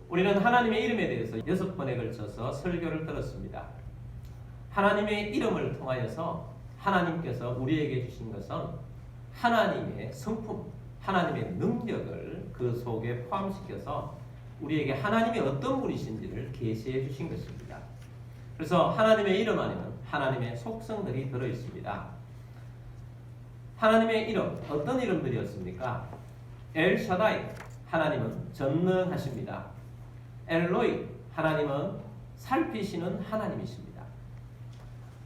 우리는 하나님의 이름에 대해서 6번에 걸쳐서 설교를 들었습니다. 하나님의 이름을 통하여서 하나님께서 우리에게 주신 것은 하나님의 성품, 하나님의 능력을 그 속에 포함시켜서 우리에게 하나님이 어떤 분이신지를 계시해 주신 것입니다. 그래서 하나님의 이름 안에는 하나님의 속성들이 들어있습니다. 하나님의 이름, 어떤 이름들이었습니까? 엘샤다이, 하나님은 전능하십니다. 엘로이, 하나님은 살피시는 하나님이십니다.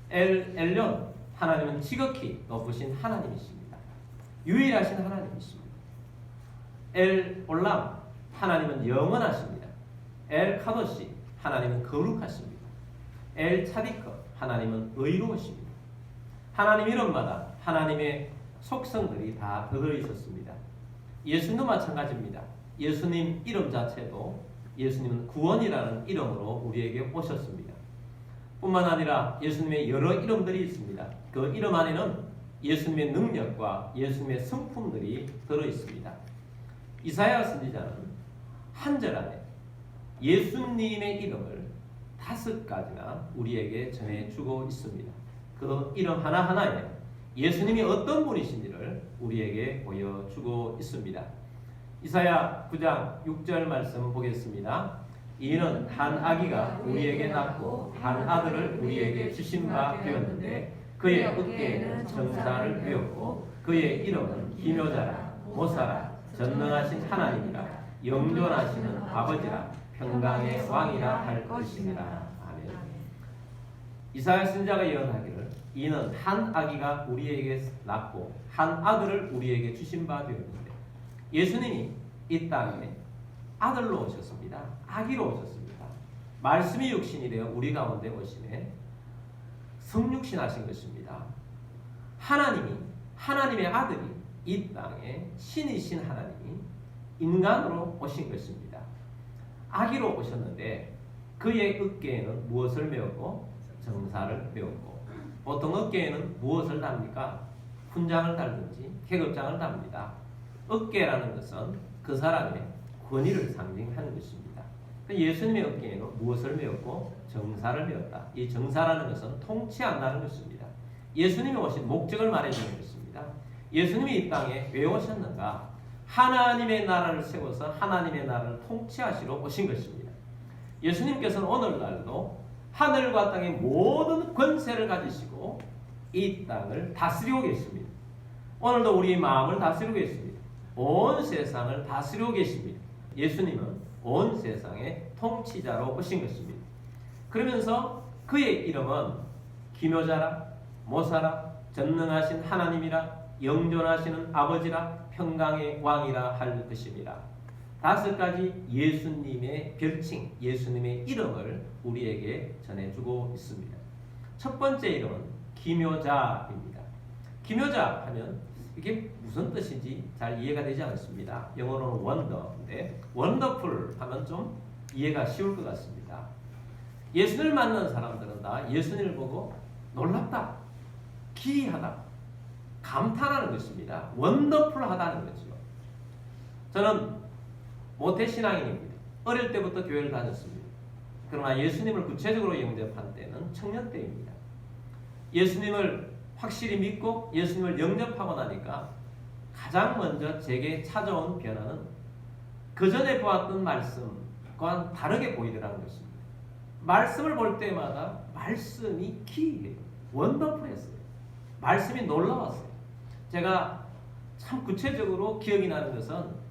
엘yon, 하나님은 지극히 높으신 하나님이십니다. 유일하신 하나님이십니다. 엘올람, 하나님은 영원하십니다. 엘카도시, 하나님은 거룩하십니다. 엘차디커, 하나님은 의로우십니다. 하나님 이름마다 하나님의 속성들이 다 들어 있었습니다. 예수님도 마찬가지입니다. 예수님 이름 자체도 예수님은 구원이라는 이름으로 우리에게 오셨습니다. 뿐만 아니라 예수님의 여러 이름들이 있습니다. 그 이름 안에는 예수님의 능력과 예수님의 성품들이 들어 있습니다. 이사야 선지자는 한 절 안에 예수님의 이름을 5가지나 우리에게 전해주고 있습니다. 그 이름 하나하나에 예수님이 어떤 분이신지를 우리에게 보여주고 있습니다. 이사야 9장 6절 말씀 보겠습니다. 이는 한 아기가 우리에게 낳고 한 아들을 우리에게 주신 바 되었는데 그의 어깨에는 정사를 베었고 그의 이름은 기묘자라 모사라 전능하신 하나님이라 영존하시는 아버지라 평강의 왕이라 할 것입니다. 아멘. 이사야 선지자가 예언하기를 이는 한 아기가 우리에게 낳고 한 아들을 우리에게 주신 바 되었는데 예수님이 이 땅에 아들로 오셨습니다. 아기로 오셨습니다. 말씀이 육신이 되어 우리 가운데 오시네 성육신하신 것입니다. 하나님의 아들이 이 땅에 신이신 하나님이 인간으로 오신 것입니다. 아기로 오셨는데 그의 어깨에는 무엇을 메었고 정사를 메었고 보통 어깨에는 무엇을 답니까? 훈장을 달든지 계급장을 답니다. 어깨라는 것은 그 사람의 권위를 상징하는 것입니다. 예수님의 어깨에는 무엇을 메었고 정사를 메었다. 이 정사라는 것은 통치한다는 것입니다. 예수님이 오신 목적을 말해주는 것입니다. 예수님이 이 땅에 왜 오셨는가? 하나님의 나라를 세워서 하나님의 나라를 통치하시러 오신 것입니다. 예수님께서는 오늘날도 하늘과 땅의 모든 권세를 가지시고 이 땅을 다스리고 계십니다. 오늘도 우리의 마음을 다스리고 계십니다. 온 세상을 다스리고 계십니다. 예수님은 온 세상의 통치자로 오신 것입니다. 그러면서 그의 이름은 기묘자라 모사라 전능하신 하나님이라 영존하시는 아버지라 평강의 왕이라 할 것입니다. 5가지 예수님의 별칭, 예수님의 이름을 우리에게 전해주고 있습니다. 첫 번째 이름은 기묘자입니다. 기묘자 하면 이게 무슨 뜻인지 잘 이해가 되지 않습니다. 영어로는 원더인데 원더풀 하면 좀 이해가 쉬울 것 같습니다. 예수를 만난 사람들은 다 예수님을 보고 놀랍다, 기이하다, 감탄하는 것입니다. 원더풀하다는 거죠. 저는 모태신앙인입니다. 어릴 때부터 교회를 다녔습니다. 그러나 예수님을 구체적으로 영접한 때는 청년 때입니다. 예수님을 확실히 믿고 예수님을 영접하고 나니까 가장 먼저 제게 찾아온 변화는 그 전에 보았던 말씀과 다르게 보이더라는 것입니다. 말씀을 볼 때마다 말씀이 기이해요. 원더풀했어요. 말씀이 놀라웠어요. 제가 참 구체적으로 기억이 나는 것은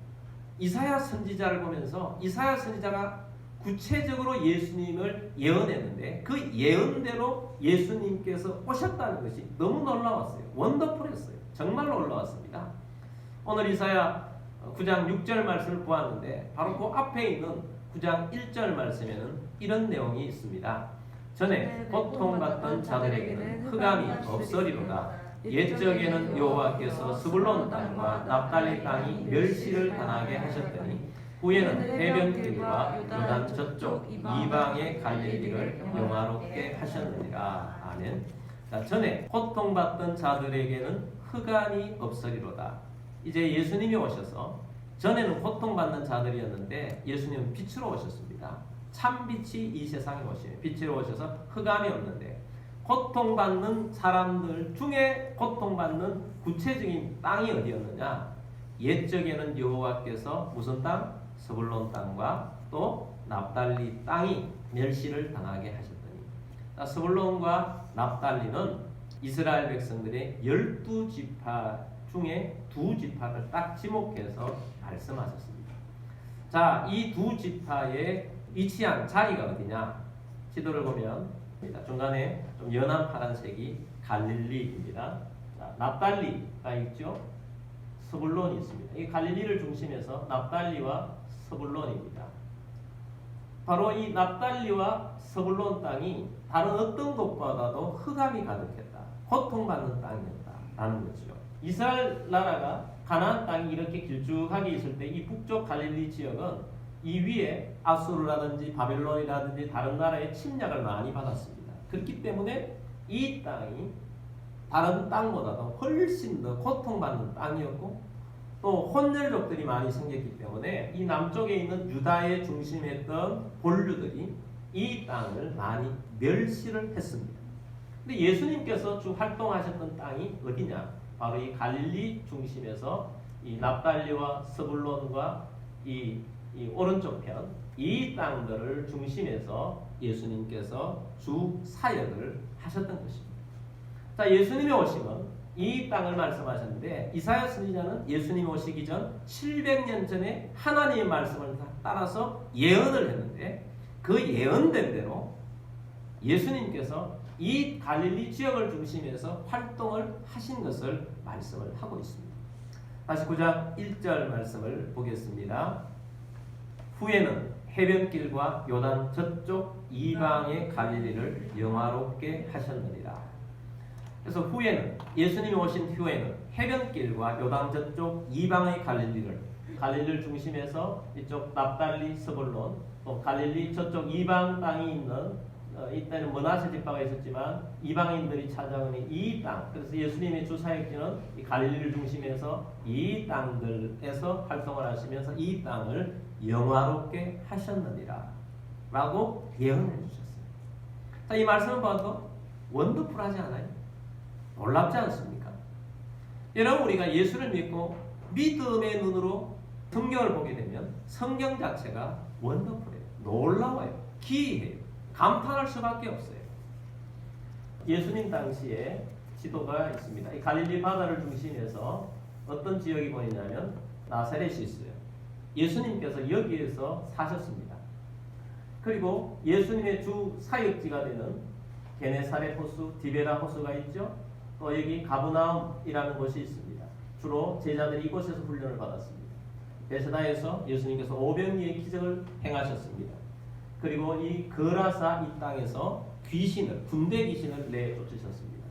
이사야 선지자를 보면서 이사야 선지자가 구체적으로 예수님을 예언했는데 그 예언대로 예수님께서 오셨다는 것이 너무 놀라웠어요. 원더풀했어요. 정말 놀라웠습니다. 오늘 이사야 9장 6절 말씀을 보았는데 바로 그 앞에 있는 9장 1절 말씀에는 이런 내용이 있습니다. 전에 고통받던 자들에게는 흑암이 없으리로다. 옛적에는 여호와께서 스불론 땅과 납달리 땅이 멸시를 당하게 하셨더니 후에는 해변길과 요단 저쪽 이방의 갈릴리를 영화롭게 하셨느니라. 아멘. 자, 전에 고통받던 자들에게는 흑암이 없으리로다. 이제 예수님이 오셔서 전에는 고통받는 자들이었는데 예수님은 빛으로 오셨습니다. 참 빛이 이 세상에 오시며 빛으로 오셔서 흑암이 없는데 고통받는 사람들 중에 고통받는 구체적인 땅이 어디였느냐? 옛적에는 여호와께서 무슨 땅? 스불론 땅과 또 납달리 땅이 멸시를 당하게 하셨더니 스불론과 납달리는 이스라엘 백성들의 12지파 중에 2지파를 딱 지목해서 말씀하셨습니다. 자, 이 2지파에 위치한 자리가 어디냐? 지도를 보면 중간에 좀 연한 파란색이 갈릴리입니다. 자, 납달리가 있죠. 스불론이 있습니다. 이 갈릴리를 중심해서 납달리와 스불론입니다. 바로 이 납달리와 스불론 땅이 다른 어떤 곳보다도 흑암이 가득했다. 고통받는 땅이었다라는 거죠. 이스라엘 나라가 가나안 땅이 이렇게 길쭉하게 있을 때 이 북쪽 갈릴리 지역은 이 위에 아수르라든지 바벨론이라든지 다른 나라의 침략을 많이 받았습니다. 그렇기 때문에 이 땅이 다른 땅보다도 훨씬 더 고통받는 땅이었고 또 혼혈족들이 많이 생겼기 때문에 이 남쪽에 있는 유다에 중심했던 본류들이 이 땅을 많이 멸시를 했습니다. 근데 예수님께서 쭉 활동하셨던 땅이 어디냐? 바로 이 갈릴리 중심에서 이 납달리와 스불론과 이 오른쪽 편 이 땅들을 중심해서 예수님께서 주 사역을 하셨던 것입니다. 자, 예수님의 오심은 이 땅을 말씀하셨는데 이사야 선지자는 예수님 오시기 전 700년 전에 하나님의 말씀을 따라서 예언을 했는데 그 예언된 대로 예수님께서 이 갈릴리 지역을 중심해서 활동을 하신 것을 말씀을 하고 있습니다. 다시 9장 1절 말씀을 보겠습니다. 후에는 해변길과 요단 저쪽 이방의 갈릴리를 영화롭게 하셨느니라. 그래서 후에는 예수님이 오신 후에는 해변길과 요단 저쪽 이방의 갈릴리를 중심해서 이쪽 납달리 스불론 또 갈릴리 저쪽 이방 땅이 있는 이때는 므낫세 지파가 있었지만 이방인들이 찾아오는 이 땅, 그래서 예수님의 주 사역지는 이 갈릴리를 중심해서 이 땅들에서 활동을 하시면서 이 땅을 영화롭게 하셨느니라 라고 예언해 주셨어요. 자, 이 말씀을 봐도 원더풀하지 않아요? 놀랍지 않습니까? 여러분, 우리가 예수를 믿고 믿음의 눈으로 성경을 보게 되면 성경 자체가 원더풀해요. 놀라워요. 기이해요. 감탄할 수밖에 없어요. 예수님 당시에 지도가 있습니다. 이 갈릴리 바다를 중심해서 어떤 지역이 보이냐면 나사렛이 있어요. 예수님께서 여기에서 사셨습니다. 그리고 예수님의 주 사역지가 되는 게네사렛 호수, 디베라 호수가 있죠. 또 여기 가브나움이라는 곳이 있습니다. 주로 제자들이 이곳에서 훈련을 받았습니다. 베세다에서 예수님께서 오병이의 기적을 행하셨습니다. 그리고 이 거라사 이 땅에서 군대 귀신을 내쫓으셨습니다.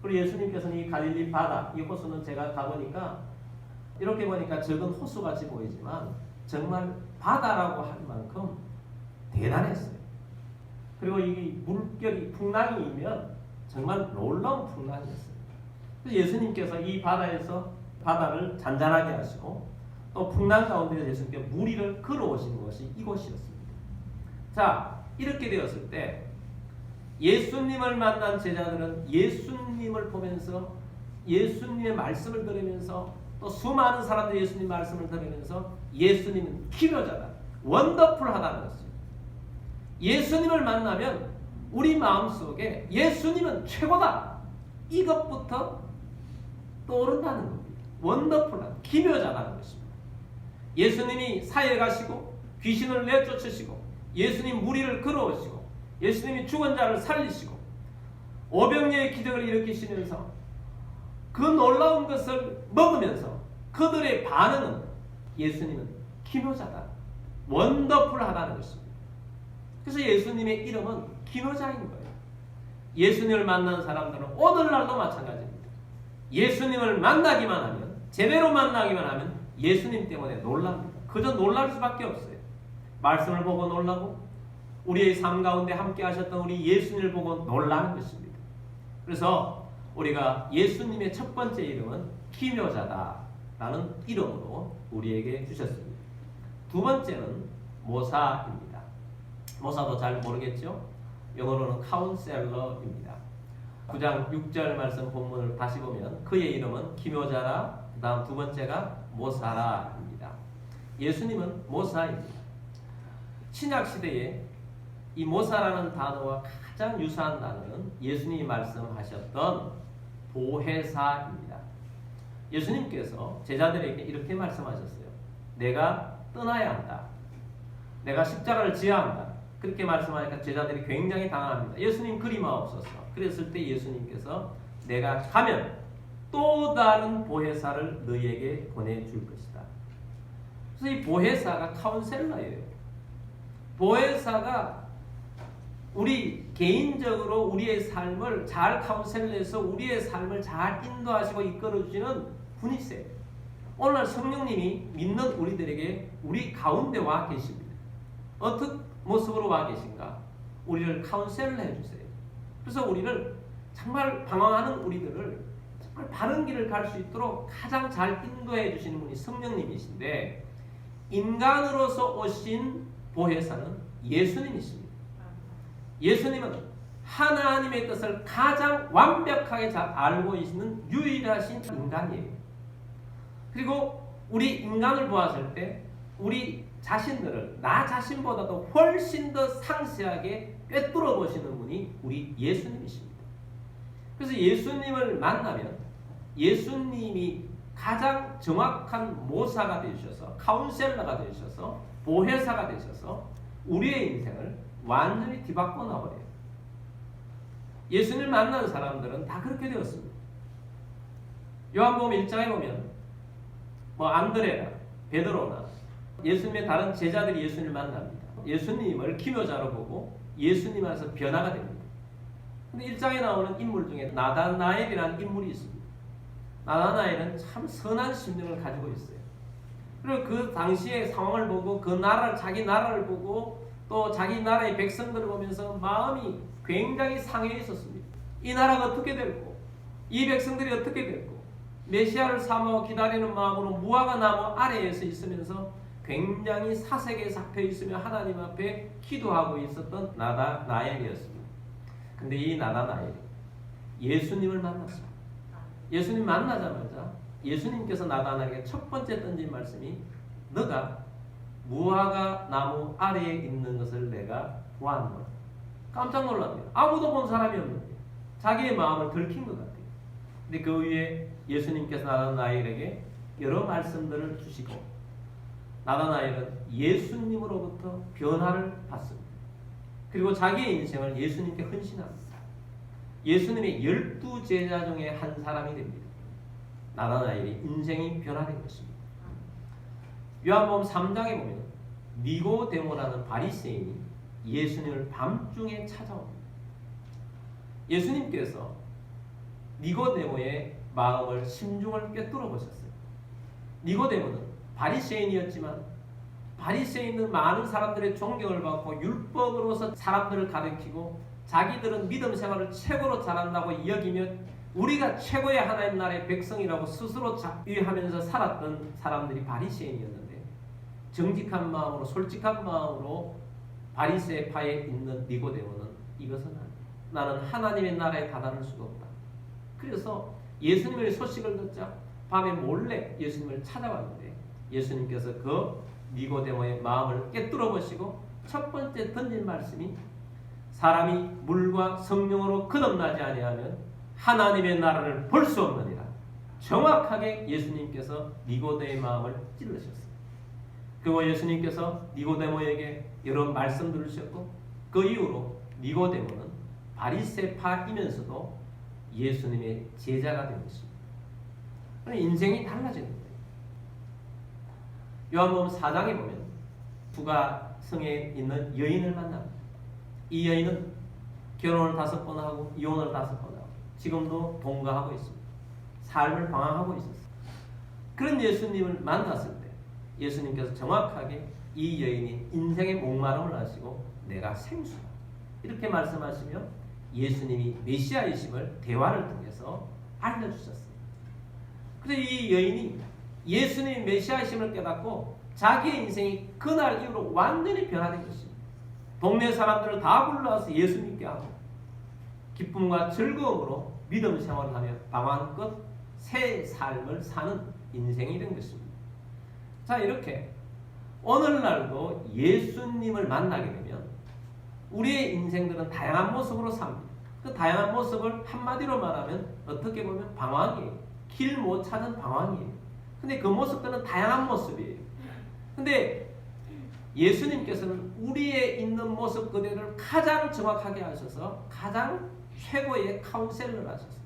그리고 예수님께서는 이 갈릴리 바다, 이 호수는 제가 가보니까 이렇게 보니까 적은 호수같이 보이지만 정말 바다라고 할 만큼 대단했어요. 그리고 이 물결이 풍랑이 이면 정말 놀라운 풍랑이었어요. 그래서 예수님께서 이 바다에서 바다를 잔잔하게 하시고 또 풍랑 가운데 예수님께 물 위를 걸어오신 것이 이곳이었습니다. 자, 이렇게 되었을 때 예수님을 만난 제자들은 예수님을 보면서 예수님의 말씀을 들으면서 또 수많은 사람들이 예수님 말씀을 들으면서 예수님은 기묘자다, 원더풀하다는 것입니다. 예수님을 만나면 우리 마음속에 예수님은 최고다, 이것부터 떠오른다는 겁니다. 원더풀한, 기묘자다는 것입니다. 예수님이 사역하시고 귀신을 내쫓으시고 예수님 무리를 걸어오시고 예수님이 죽은 자를 살리시고 오병이의 기적을 일으키시면서 그 놀라운 것을 먹으면서 그들의 반응은 예수님은 기묘자다, 원더풀하다는 것입니다. 그래서 예수님의 이름은 기묘자인 거예요. 예수님을 만난 사람들은 오늘날도 마찬가지입니다. 예수님을 만나기만 하면, 제대로 만나기만 하면 예수님 때문에 놀랍니다. 그저 놀랄 수밖에 없어요. 말씀을 보고 놀라고 우리의 삶 가운데 함께 하셨던 우리 예수님을 보고 놀라는 것입니다. 그래서 우리가 예수님의 첫 번째 이름은 기묘자다 라는 이름으로 우리에게 주셨습니다. 두 번째는 모사입니다. 모사도 잘 모르겠죠? 영어로는 카운셀러입니다. 9장 6절 말씀 본문을 다시 보면 그의 이름은 기묘자라, 그 다음 두 번째가 모사라입니다. 예수님은 모사입니다. 신약시대에 이 모사라는 단어와 가장 유사한 단어는 예수님이 말씀하셨던 보혜사입니다. 예수님께서 제자들에게 이렇게 말씀하셨어요. 내가 떠나야 한다. 내가 십자가를 지어야 한다. 그렇게 말씀하니까 제자들이 굉장히 당황합니다. 예수님 그리마옵소서. 그랬을 때 예수님께서 내가 가면 또 다른 보혜사를 너희에게 보내줄 것이다. 그래서 이 보혜사가 카운셀러예요. 보혜사가 우리 개인적으로 우리의 삶을 잘 카운셀해서 우리의 삶을 잘 인도하시고 이끌어주시는 분이세요. 오늘 성령님이 믿는 우리들에게 우리 가운데 와 계십니다. 어떤 모습으로 와 계신가? 우리를 카운셀을 해주세요. 그래서 우리를 정말 방황하는 우리들을 정말 바른 길을 갈 수 있도록 가장 잘 인도해 주시는 분이 성령님이신데 인간으로서 오신 보혜사는 예수님이십니다. 예수님은 하나님의 뜻을 가장 완벽하게 잘 알고 계시는 유일하신 인간이에요. 그리고 우리 인간을 보았을 때 우리 자신들을 나 자신보다도 훨씬 더 상세하게 꿰뚫어 보시는 분이 우리 예수님이십니다. 그래서 예수님을 만나면 예수님이 가장 정확한 모사가 되셔서 카운셀러가 되셔서 보혜사가 되셔서 우리의 인생을 완전히 뒤바꿔 놔버려요. 예수님을 만난 사람들은 다 그렇게 되었습니다. 요한복음 1장에 보면 안드레나 베드로나 예수님의 다른 제자들이 예수님을 만납니다. 예수님을 기묘자로 보고 예수님 안에서 변화가 됩니다. 근데 1장에 나오는 인물 중에 나다나엘이라는 인물이 있습니다. 나다나엘은 참 선한 심령을 가지고 있어요. 그리고 그 당시의 상황을 보고 그 나라를 자기 나라를 보고 또 자기 나라의 백성들을 보면서 마음이 굉장히 상해 있었습니다. 이 나라가 어떻게 될고 이 백성들이 어떻게 될고 메시아를 사모하고 기다리는 마음으로 무화과 나무 아래에서 있으면서 굉장히 사색에 잡혀 있으며 하나님 앞에 기도하고 있었던 나다나엘이었습니다. 근데 이 나다나엘이 예수님을 만났습니다. 예수님 만나자마자 예수님께서 나다나엘에게 첫 번째 던진 말씀이 너가 무화과 나무 아래에 있는 것을 내가 보았노라. 깜짝 놀랍니다. 아무도 본 사람이 없는데 자기의 마음을 들킨 것 같아요. 근데 그 위에 예수님께서 나다나엘에게 여러 말씀들을 주시고 나다나엘은 예수님으로부터 변화를 받습니다. 그리고 자기의 인생을 예수님께 헌신합니다. 예수님의 12제자 중에 한 사람이 됩니다. 나다나엘이 인생이 변화된 것입니다. 요한복음 3장에 보면 니고데모라는 바리새인이 예수님을 밤중에 찾아옵니다. 예수님께서 니고데모의 마음을 심중을 꿰뚫어 보셨어요. 니고데모는 바리새인이었지만 바리새인은 많은 사람들의 존경을 받고 율법으로서 사람들을 가르치고 자기들은 믿음 생활을 최고로 잘한다고 여기며 우리가 최고의 하나님 나라의 백성이라고 스스로 자위하면서 살았던 사람들이 바리새인이었는데 정직한 마음으로 솔직한 마음으로 바리새파에 있는 니고데모는 이것은 나는 하나님의 나라에 다다를 수가 없다. 그래서 예수님의 소식을 듣자 밤에 몰래 예수님을 찾아왔는데 예수님께서 그 니고데모의 마음을 깨뚫어 보시고 첫 번째 던진 말씀이 사람이 물과 성령으로 거듭나지 아니하면 하나님의 나라를 볼 수 없느니라. 정확하게 예수님께서 니고데모의 마음을 찔러셨어요. 그리고 예수님께서 니고데모에게 여러 말씀들을 주셨고 그 이후로 니고데모는 바리새파이면서도 예수님의 제자가 된 것입니다. 인생이 달라지는 거예요. 요한복음 4장에 보면 두가 성에 있는 여인을 만납니다. 이 여인은 결혼을 5번 하고 이혼을 5번 하고 지금도 동거하고 있습니다. 삶을 방황하고 있었어요. 그런 예수님을 만났을 때 예수님께서 정확하게 이 여인이 인생의 목마름을 아시고 내가 생수다 이렇게 말씀하시며 예수님이 메시아이심을 대화를 통해서 알려주셨어요. 그래서 이 여인이 예수님이 메시아이심을 깨닫고 자기의 인생이 그날 이후로 완전히 변화된 것입니다. 동네 사람들을 다 불러와서 예수 믿게 하고 기쁨과 즐거움으로 믿음 생활을 하며 방황껏 새 삶을 사는 인생이 된 것입니다. 자, 이렇게 오늘날도 예수님을 만나게 되면 우리의 인생들은 다양한 모습으로 삽니다. 그 다양한 모습을 한마디로 말하면 어떻게 보면 방황이에요. 길 못 찾은 방황이에요. 근데 그 모습들은 다양한 모습이에요. 근데 예수님께서는 우리의 있는 모습 그대로를 가장 정확하게 하셔서 가장 최고의 카운셀러를 하셔서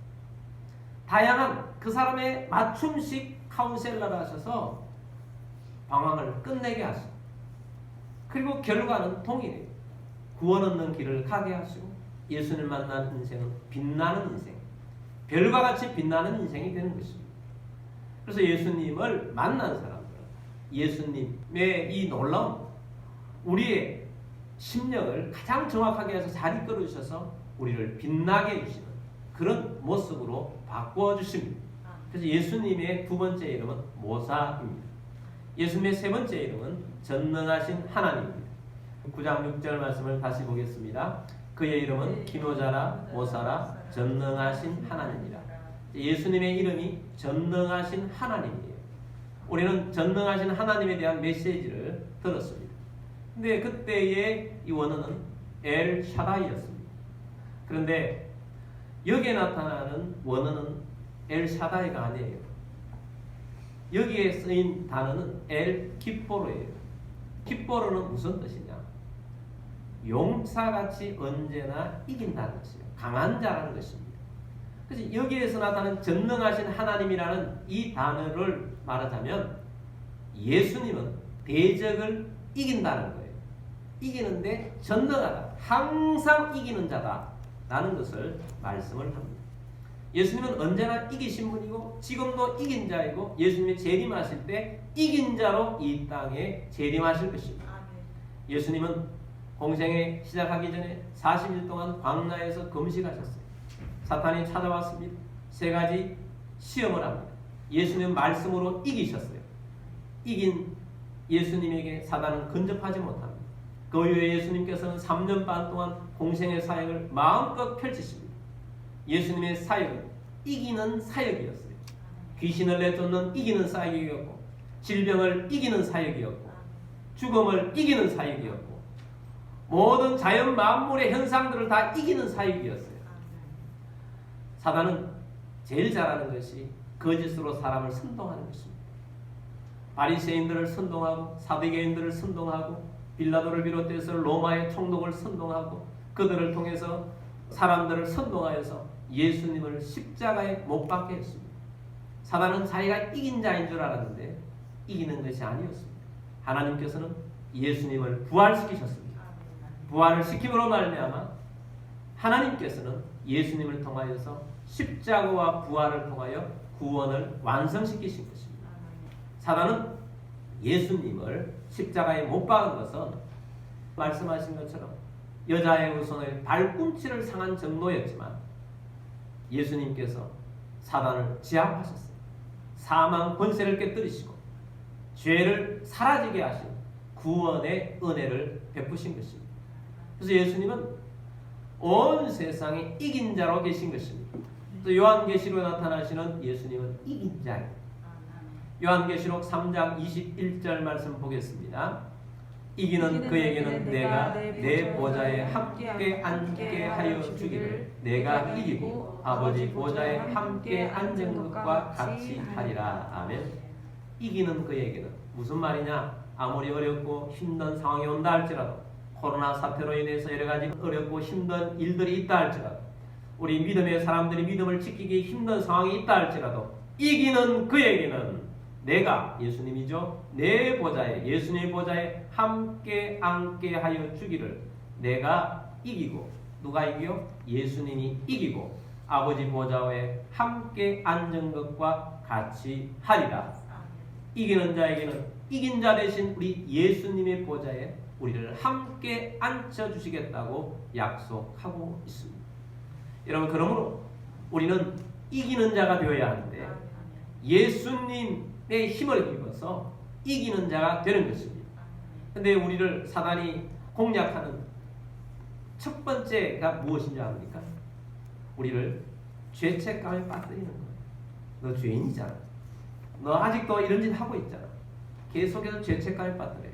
다양한 그 사람의 맞춤식 카운셀러를 하셔서 방황을 끝내게 하시고 그리고 결과는 동일해요. 구원 얻는 길을 가게 하시고 예수님을 만난 인생은 빛나는 인생, 별과 같이 빛나는 인생이 되는 것입니다. 그래서 예수님을 만난 사람들은 예수님의 이 놀라운 우리의 심령을 가장 정확하게 해서 잘 이끌어 주셔서 우리를 빛나게 해주시는 그런 모습으로 바꾸어 주십니다. 그래서 예수님의 두 번째 이름은 모사입니다. 예수님의 세 번째 이름은 전능하신 하나님입니다. 9장 6절 말씀을 다시 보겠습니다. 그의 이름은 기노자라 모사라 전능하신 하나님이라. 예수님의 이름이 전능하신 하나님이에요. 우리는 전능하신 하나님에 대한 메시지를 들었습니다. 근데 그때의 이 원어는 엘 샤다이였습니다. 그런데 여기에 나타나는 원어는 엘 샤다이가 아니에요. 여기에 쓰인 단어는 엘 기포로예요. 기포로는 무슨 뜻이냐? 용사같이 언제나 이긴다는 것이에요. 강한 자라는 것입니다. 그래서 여기에서 나타나는 전능하신 하나님이라는 이 단어를 말하자면 예수님은 대적을 이긴다는 거예요. 이기는데 전능하다. 항상 이기는 자다라는 것을 말씀을 합니다. 예수님은 언제나 이기신 분이고 지금도 이긴 자이고 예수님이 재림하실 때 이긴 자로 이 땅에 재림하실 것입니다. 예수님은 공생에 시작하기 전에 40일 동안 광야에서 금식하셨어요. 사탄이 찾아왔습니다. 세 가지 시험을 합니다. 예수님 말씀으로 이기셨어요. 이긴 예수님에게 사단은 근접하지 못합니다. 그 이후에 예수님께서는 3년 반 동안 공생의 사역을 마음껏 펼치십니다. 예수님의 사역은 이기는 사역이었어요. 귀신을 내쫓는 이기는 사역이었고 질병을 이기는 사역이었고 죽음을 이기는 사역이었고 모든 자연 만물의 현상들을 다 이기는 사역이었어요. 사단은 제일 잘하는 것이 거짓으로 사람을 선동하는 것입니다. 바리새인들을 선동하고 사두개인들을 선동하고 빌라도를 비롯해서 로마의 총독을 선동하고 그들을 통해서 사람들을 선동하여서 예수님을 십자가에 못 박게 했습니다. 사단은 자기가 이긴 자인 줄 알았는데 이기는 것이 아니었습니다. 하나님께서는 예수님을 부활시키셨습니다. 부활을 시킴으로 말미암아 하나님께서는 예수님을 통하여서 십자가와 부활을 통하여 구원을 완성시키신 것입니다. 사단은 예수님을 십자가에 못 박은 것은 말씀하신 것처럼 여자의 후손의 발꿈치를 상한 정도였지만 예수님께서 사단을 제압하셨어요. 사망 권세를 깨뜨리시고 죄를 사라지게 하신 구원의 은혜를 베푸신 것입니다. 그래서 예수님은 온 세상에 이긴 자로 계신 것입니다. 또 요한계시록에 나타나시는 예수님은 이긴 자예요. 요한계시록 3장 21절 말씀 보겠습니다. 이기는 그에게는 내가 내 보좌에 함께 앉게 하여 주기를 내가 이기고 아버지 보좌에 함께 앉은 것과 같이 하리라. 아멘. 이기는 그에게는 무슨 말이냐? 아무리 어렵고 힘든 상황이 온다 할지라도 코로나 사태로 인해서 여러 가지 어렵고 힘든 일들이 있다 할지라도 우리 믿음의 사람들이 믿음을 지키기 힘든 상황이 있다 할지라도 이기는 그에게는 내가 예수님이죠. 내 보좌에 예수님의 보좌에 함께 앉게 하여 주기를 내가 이기고 누가 이기요? 예수님이 이기고 아버지 보좌에 함께 앉은 것과 같이 하리라. 이기는 자에게는 이긴 자 대신 우리 예수님의 보좌에 우리를 함께 앉혀주시겠다고 약속하고 있습니다. 여러분 그러므로 우리는 이기는 자가 되어야 하는데 예수님 내 힘을 입어서 이기는 자가 되는 것입니다. 근데 우리를 사단이 공략하는 첫 번째가 무엇인지 압니까? 우리를 죄책감에 빠뜨리는 거예요. 너 죄인이잖아. 너 아직도 이런 짓 하고 있잖아. 계속해서 죄책감에 빠뜨려요.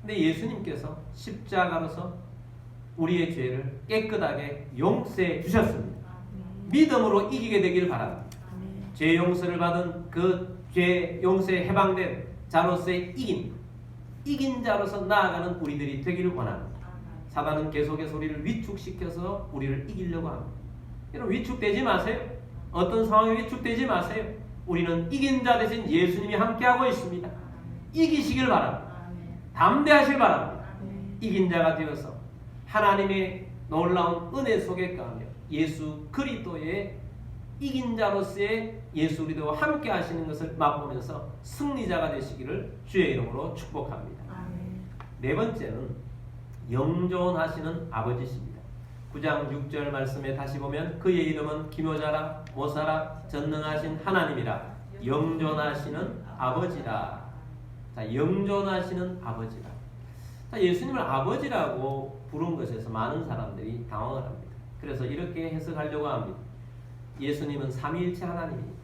근데 예수님께서 십자가로서 우리의 죄를 깨끗하게 용서해 주셨습니다. 믿음으로 이기게 되기를 바랍니다. 죄 용서를 받은 그 죄 용서에 해방된 자로서의 이긴 자로서 나아가는 우리들이 되기를 원합니다. 사단은 계속해서 우리를 위축시켜서 우리를 이기려고 합니다. 여러분 위축되지 마세요. 어떤 상황에 위축되지 마세요. 우리는 이긴 자 대신 예수님이 함께하고 있습니다. 이기시길 바랍니다. 담대하시길 바랍니다. 이긴 자가 되어서 하나님의 놀라운 은혜 속에 가며 예수 그리스도의 이긴 자로서의 예수 그리스도와 함께 하시는 것을 맛보면서 승리자가 되시기를 주의 이름으로 축복합니다. 네 번째는 영존하시는 아버지십니다. 9장 6절 말씀에 다시 보면 그의 이름은 기묘자라 모사라 전능하신 하나님이라 영존하시는 아버지라. 자, 영존하시는 아버지라. 자, 예수님을 아버지라고 부른 것에서 많은 사람들이 당황을 합니다. 그래서 이렇게 해석하려고 합니다. 예수님은 삼위일체 하나님입니다.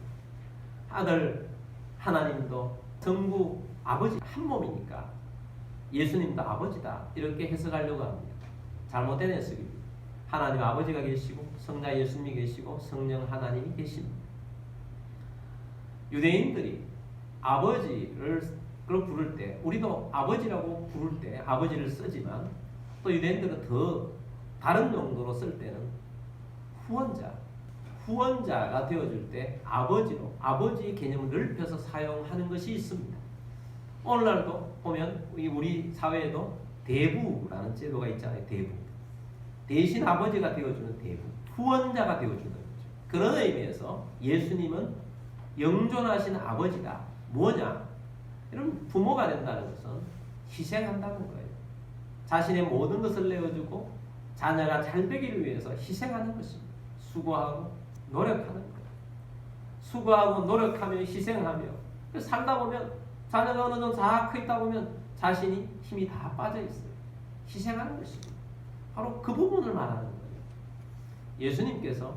아들 하나님도 성부 아버지 한 몸이니까 예수님도 아버지다 이렇게 해석하려고 합니다. 잘못된 해석입니다. 하나님 아버지가 계시고 성자 예수님이 계시고 성령 하나님이 계십니다. 유대인들이 아버지를 부를 때 우리도 아버지라고 부를 때 아버지를 쓰지만 또 유대인들은 더 다른 용도로 쓸 때는 후원자가 되어줄 때 아버지로 아버지의 개념을 넓혀서 사용하는 것이 있습니다. 오늘날도 보면 우리 사회에도 대부라는 제도가 있잖아요. 대부. 대신 아버지가 되어주는 대부. 후원자가 되어주는 거죠. 그런 의미에서 예수님은 영존하신 아버지다. 뭐냐? 여러분 부모가 된다는 것은 희생한다는 거예요. 자신의 모든 것을 내어주고 자녀가 잘 되기를 위해서 희생하는 것입니다. 수고하고 노력하는 거예요. 수고하고 노력하며 희생하며 살다 보면 자녀가 어느 정도 다 크다 보면 자신이 힘이 다 빠져 있어요. 희생하는 것입니다. 바로 그 부분을 말하는 거예요. 예수님께서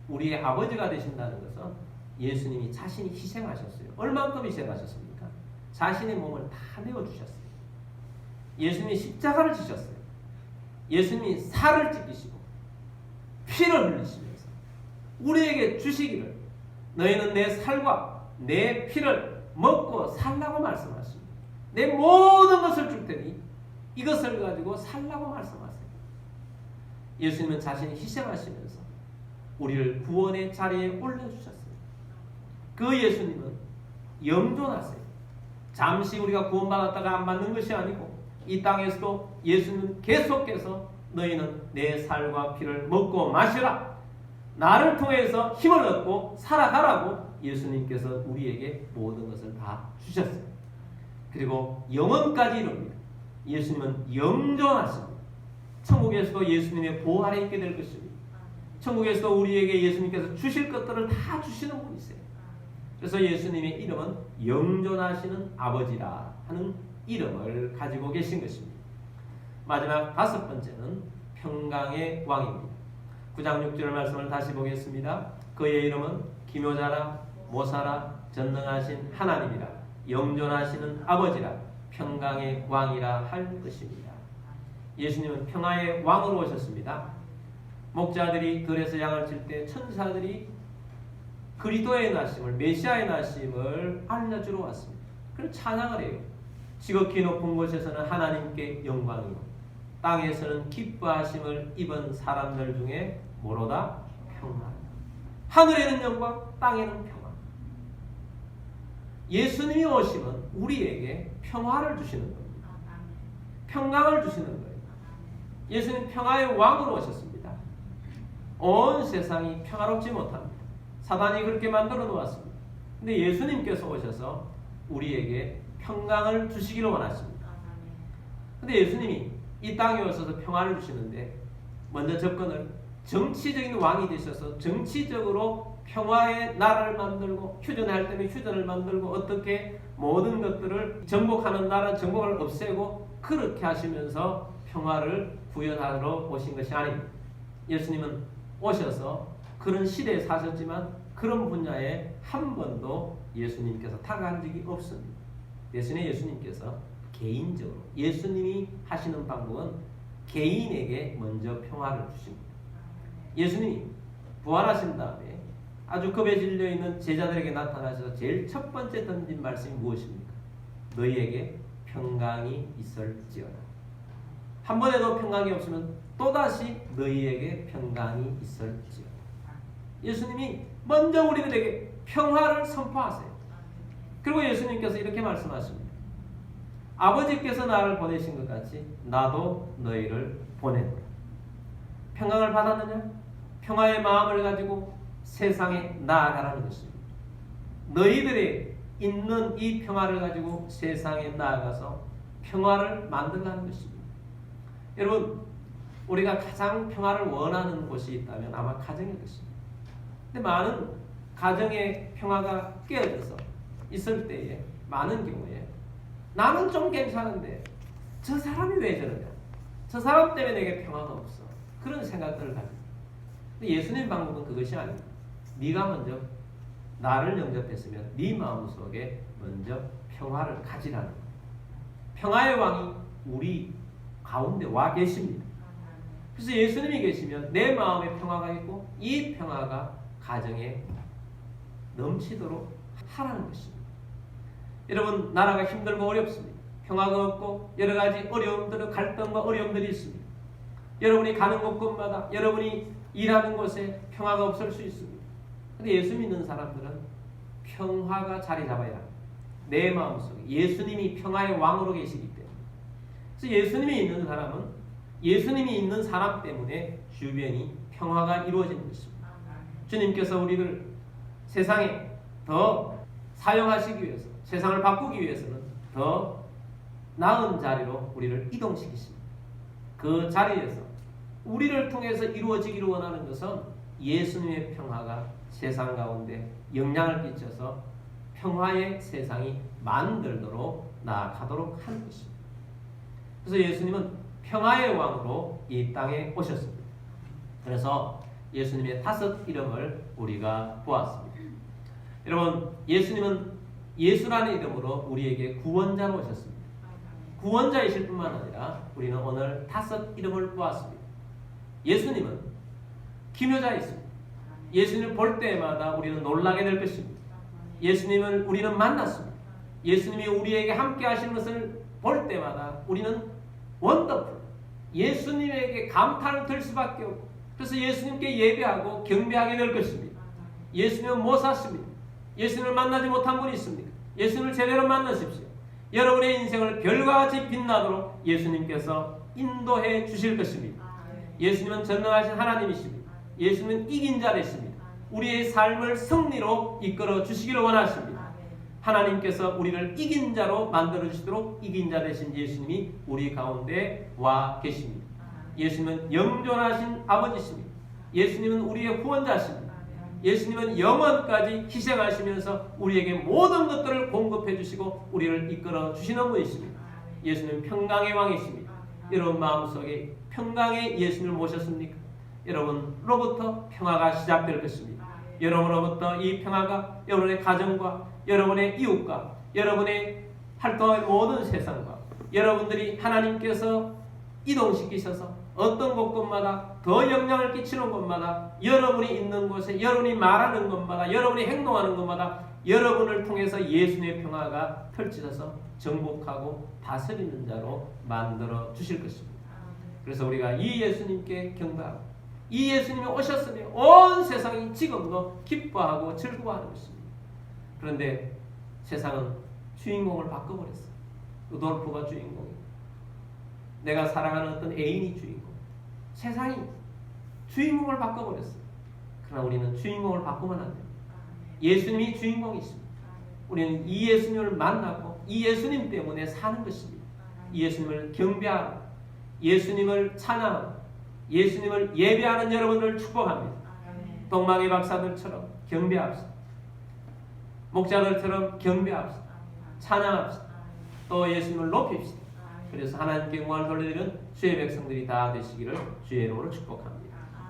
우리의 아버지가 되신다는 것은 예수님이 자신이 희생하셨어요. 얼만큼 희생하셨습니까? 자신의 몸을 다 내어주셨어요. 예수님이 십자가를 지셨어요. 예수님이 살을 찢기시고 피를 흘리시면서 우리에게 주시기를 너희는 내 살과 내 피를 먹고 살라고 말씀하십니다. 내 모든 것을 줄 테니 이것을 가지고 살라고 말씀하세요. 예수님은 자신이 희생하시면서 우리를 구원의 자리에 올려주셨어요. 그 예수님은 영존하세요. 잠시 우리가 구원받았다가 안 받는 것이 아니고 이 땅에서도 예수님은 계속해서 너희는 내 살과 피를 먹고 마시라. 나를 통해서 힘을 얻고 살아가라고 예수님께서 우리에게 모든 것을 다 주셨어요. 그리고 영원까지 이릅니다. 예수님은 영존하십니다. 천국에서도 예수님의 보호 아래 있게 될 것입니다. 천국에서도 우리에게 예수님께서 주실 것들을 다 주시는 분이세요. 그래서 예수님의 이름은 영존하시는 아버지라 하는 이름을 가지고 계신 것입니다. 마지막 다섯 번째는 평강의 왕입니다. 9장 6절 말씀을 다시 보겠습니다. 그의 이름은 기묘자라 모사라 전능하신 하나님이라 영존하시는 아버지라 평강의 왕이라 할 것입니다. 예수님은 평화의 왕으로 오셨습니다. 목자들이 들에서 양을 칠 때 천사들이 그리스도의 나심을 메시아의 나심을 알려주러 왔습니다. 그래서 찬양을 해요. 지극히 높은 곳에서는 하나님께 영광이요 땅에서는 기뻐하심을 입은 사람들 중에 뭐로다? 평화. 하늘에는 영광, 땅에는 평화. 예수님이 오시면 우리에게 평화를 주시는 겁니다. 평강을 주시는 거예요. 예수님 평화의 왕으로 오셨습니다. 온 세상이 평화롭지 못합니다. 사단이 그렇게 만들어 놓았습니다. 근데 예수님께서 오셔서 우리에게 평강을 주시기를 원하십니다. 근데 예수님이 이 땅에 오셔서 평화를 주시는데 먼저 접근을 정치적인 왕이 되셔서 정치적으로 평화의 나라를 만들고 휴전할 때는 휴전을 만들고 어떻게 모든 것들을 정복하는 나라 정복을 없애고 그렇게 하시면서 평화를 구현하러 오신 것이 아닙니다. 예수님은 오셔서 그런 시대에 사셨지만 그런 분야에 한 번도 예수님께서 타락한 적이 없습니다. 대신에 예수님께서 개인적으로 예수님이 하시는 방법은 개인에게 먼저 평화를 주십니다. 예수님이 부활하신 다음에 아주 겁에 질려 있는 제자들에게 나타나셔서 제일 첫 번째 던진 말씀이 무엇입니까? 너희에게 평강이 있을지어다. 한 번에도 평강이 없으면 또다시 너희에게 평강이 있을지어다. 예수님이 먼저 우리들에게 평화를 선포하세요. 그리고 예수님께서 이렇게 말씀하십니다. 아버지께서 나를 보내신 것 같이 나도 너희를 보내노라. 평강을 받았느냐? 평화의 마음을 가지고 세상에 나아가라는 것입니다. 너희들이 있는 이 평화를 가지고 세상에 나아가서 평화를 만들라는 것입니다. 여러분, 우리가 가장 평화를 원하는 곳이 있다면 아마 가정일 것입니다. 근데 많은 가정의 평화가 깨어져서 있을 때에 많은 경우에 나는 좀 괜찮은데 저 사람이 왜 저러냐? 저 사람 때문에 내게 평화가 없어. 그런 생각들을 가지고. 근데 예수님 방법은 그것이 아닙니다. 네가 먼저 나를 영접했으면 네 마음속에 먼저 평화를 가지라는 거예요. 평화의 왕이 우리 가운데 와 계십니다. 그래서 예수님이 계시면 내 마음에 평화가 있고 이 평화가 가정에 넘치도록 하라는 것입니다. 여러분, 나라가 힘들고 어렵습니다. 평화가 없고 여러 가지 어려움들과 갈등과 어려움들이 있습니다. 여러분이 가는 곳곳마다 여러분이 일하는 곳에 평화가 없을 수 있습니다. 근데 예수 믿는 사람들은 평화가 자리 잡아야 합니다. 내 마음속에 예수님이 평화의 왕으로 계시기 때문에. 그래서 예수님이 있는 사람은 예수님이 있는 사람 때문에 주변이 평화가 이루어지는 것입니다. 주님께서 우리를 세상에 더 사용하시기 위해서, 세상을 바꾸기 위해서는 더 나은 자리로 우리를 이동시키십니다. 그 자리에서 우리를 통해서 이루어지기를 원하는 것은 예수님의 평화가 세상 가운데 영향을 끼쳐서 평화의 세상이 만들도록 나아가도록 하는 것입니다. 그래서 예수님은 평화의 왕으로 이 땅에 오셨습니다. 그래서 예수님의 5 이름을 우리가 보았습니다. 여러분, 예수님은 예수라는 이름으로 우리에게 구원자로 오셨습니다. 구원자이실 뿐만 아니라 우리는 오늘 5 이름을 보았습니다. 예수님은 기묘자이십니다. 예수님을 볼 때마다 우리는 놀라게 될 것입니다. 예수님을 우리는 만났습니다. 예수님이 우리에게 함께 하시는 것을 볼 때마다 우리는 원더풀, 예수님에게 감탄을 들 수밖에 없고, 그래서 예수님께 예배하고 경배하게 될 것입니다. 예수님은 못 사십니다. 예수님을 만나지 못한 분이 있습니까? 예수님을 제대로 만나십시오. 여러분의 인생을 별과 같이 빛나도록 예수님께서 인도해 주실 것입니다. 예수님은 전능하신 하나님이십니다. 예수님은 이긴 자 되십니다. 우리의 삶을 승리로 이끌어 주시기를 원하십니다. 하나님께서 우리를 이긴 자로 만들어 주시도록 이긴 자 되신 예수님이 우리 가운데 와 계십니다. 예수님은 영존하신 아버지십니다. 예수님은 우리의 구원자십니다. 예수님은 영원까지 희생하시면서 우리에게 모든 것들을 공급해 주시고 우리를 이끌어 주시는 분이십니다. 예수님은 평강의 왕이십니다. 여러분 마음속에 평강의 예수님을 모셨습니까? 여러분로부터 평화가 시작될 것입니다. 여러분으로부터 이 평화가 여러분의 가정과 여러분의 이웃과 여러분의 활동하는 모든 세상과 여러분들이 하나님께서 이동시키셔서 어떤 곳곳마다 더 영향을 끼치는 곳마다 여러분이 있는 곳에 여러분이 말하는 곳마다 여러분이 행동하는 곳마다 여러분을 통해서 예수님의 평화가 펼쳐져서 정복하고 다스리는 자로 만들어 주실 것입니다. 그래서 우리가 이 예수님께 경배하고 이 예수님이 오셨으니 온 세상이 지금도 기뻐하고 즐거워하는 것입니다. 그런데 세상은 주인공을 바꿔버렸어요. 루돌프가 주인공이고 내가 사랑하는 어떤 애인이 주인공. 세상이 주인공을 바꿔버렸어요. 그러나 우리는 주인공을 바꾸면 안 됩니다. 예수님이 주인공이십니다. 우리는 이 예수님을 만나고 이 예수님 때문에 사는 것입니다. 이 예수님을 경배하고 예수님을 찬양하고 예수님을 예배하는 여러분을 축복합니다. 동방의 박사들처럼 경배합시다. 목자들처럼 경배합시다. 찬양합시다. 또 예수님을 높입시다. 그래서 하나님께 영광을 돌려드리는 주의 백성들이 다 되시기를 주의 이름으로 축복합니다.